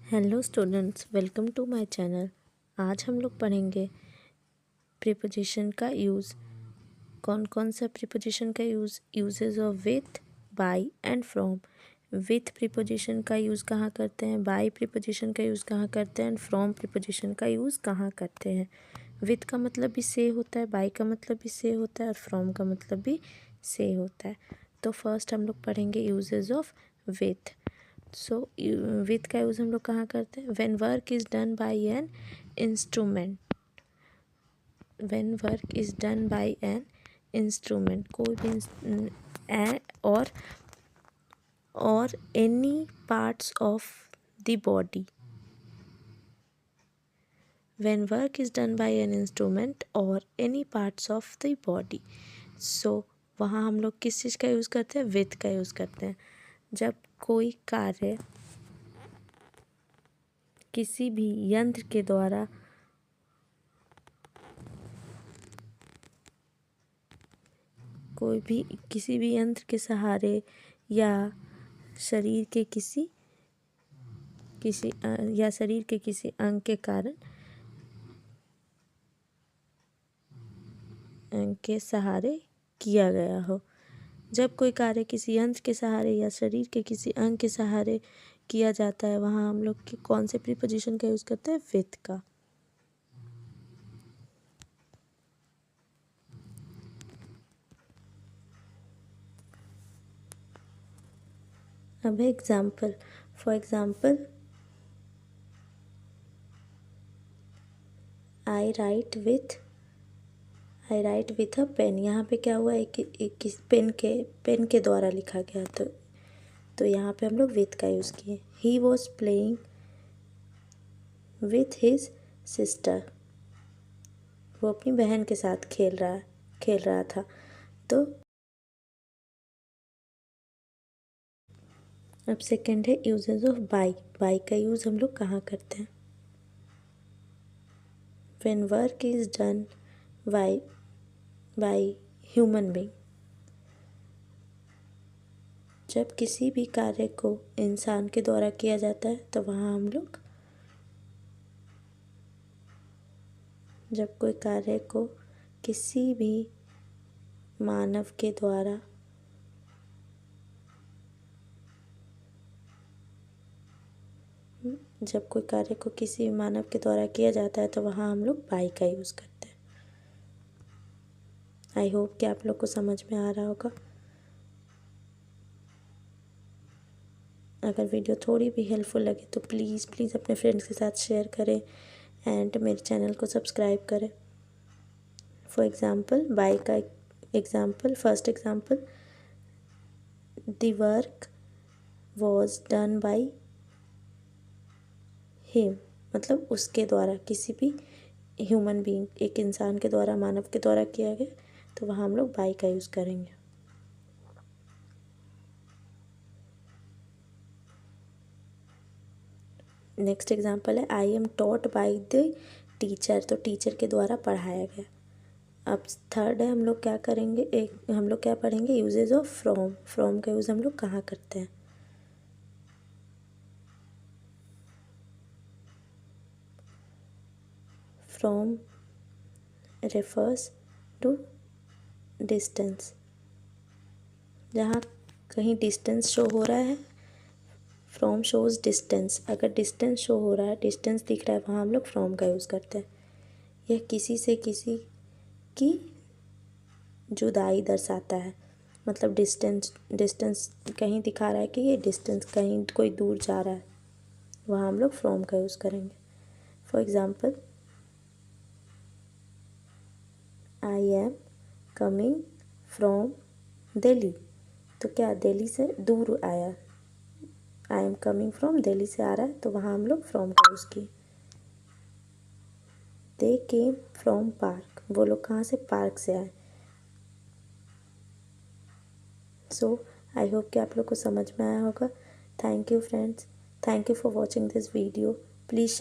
Hello students, welcome to my channel. आज हम लोग पढ़ेंगे प्रीपोजिशन का यूज़। कौन कौन सा प्रीपोजिशन का uses of with, by and from. With preposition का यूज़ कहाँ करते हैं, बाय प्रीपोजिशन का यूज़ कहाँ करते हैं एंड फ्रॉम प्रीपोजिशन का यूज़ कहाँ करते हैं। विथ का मतलब भी से होता है, बाय का मतलब भी से होता है और फ्रॉम का मतलब भी से होता है। तो फर्स्ट हम लोग पढ़ेंगे uses of with. So with का यूज़ हम लोग कहाँ करते हैं, when work is done by an instrument. When work is done by an instrument, कोई भी और any parts of the body. When work is done by an instrument और any parts of the body. So वहाँ हम लोग किस चीज़ का use करते हैं, विथ का यूज़ करते हैं। जब कोई कार्य किसी भी यंत्र के द्वारा किसी भी यंत्र के सहारे या शरीर के किसी अंग के कारण अंग के सहारे किया गया हो। जब कोई कार्य किसी यंत्र के सहारे या शरीर के किसी अंग के सहारे किया जाता है, वहाँ हम लोग कौन से प्रीपोजिशन का यूज़ करते हैं, विथ का। अब example, for example I write with a pen. यहाँ पे क्या हुआ है कि किस पेन के द्वारा लिखा गया, तो यहाँ पे हम लोग विथ का यूज़ किए। He was playing with his sister. वो अपनी बहन के साथ खेल रहा था। तो अब सेकंड है यूजेस ऑफ बाय। बाय का यूज़ हम लोग कहाँ करते हैं, when work is done by human being. जब किसी भी कार्य को इंसान के द्वारा किया जाता है, तो वहाँ हम लोग जब कोई कार्य को किसी भी मानव के द्वारा जब कोई कार्य को किसी मानव के द्वारा किया जाता है, तो वहाँ हम लोग बाय का यूज़ करते हैं। आई होप कि आप लोग को समझ में आ रहा होगा। अगर वीडियो थोड़ी भी हेल्पफुल लगे तो प्लीज़ अपने फ्रेंड्स के साथ शेयर करें एंड मेरे चैनल को सब्सक्राइब करें। फॉर एग्ज़ाम्पल बाय का example, first example, the work was done by him, मतलब उसके द्वारा, किसी भी ह्यूमन बीइंग, एक इंसान के द्वारा, मानव के द्वारा किया गया, तो वहाँ हम लोग बाय का यूज़ करेंगे। नेक्स्ट एग्जाम्पल है I am taught by the teacher. तो टीचर के द्वारा पढ़ाया गया। अब थर्ड है, हम लोग क्या पढ़ेंगे, यूजेज ऑफ फ्रॉम। फ्रॉम का यूज़ हम लोग कहाँ करते हैं, फ्रॉम रेफर्स टू डिस्टेंस। जहाँ कहीं डिस्टेंस शो हो रहा है, फ्रॉम शोज़ डिस्टेंस। अगर डिस्टेंस शो हो रहा है, डिस्टेंस दिख रहा है, वहाँ हम लोग फ्रॉम का यूज़ करते हैं। यह किसी से किसी की जुदाई दर्शाता है, मतलब डिस्टेंस कहीं दिखा रहा है कि ये डिस्टेंस, कहीं कोई दूर जा रहा है, वहाँ हम लोग फ्रॉम का यूज़ करेंगे। For example I am coming from Delhi. तो क्या दिल्ली से दूर आया, I am coming from Delhi से आ रहा है, तो वहाँ हम लोग फ्रॉम का यूज़ किए। दे केम फ्रॉम पार्क, वो लोग कहाँ से, पार्क से आए। सो आई होप कि आप लोग को समझ में आया होगा। Thank you friends, thank you for watching this video. Please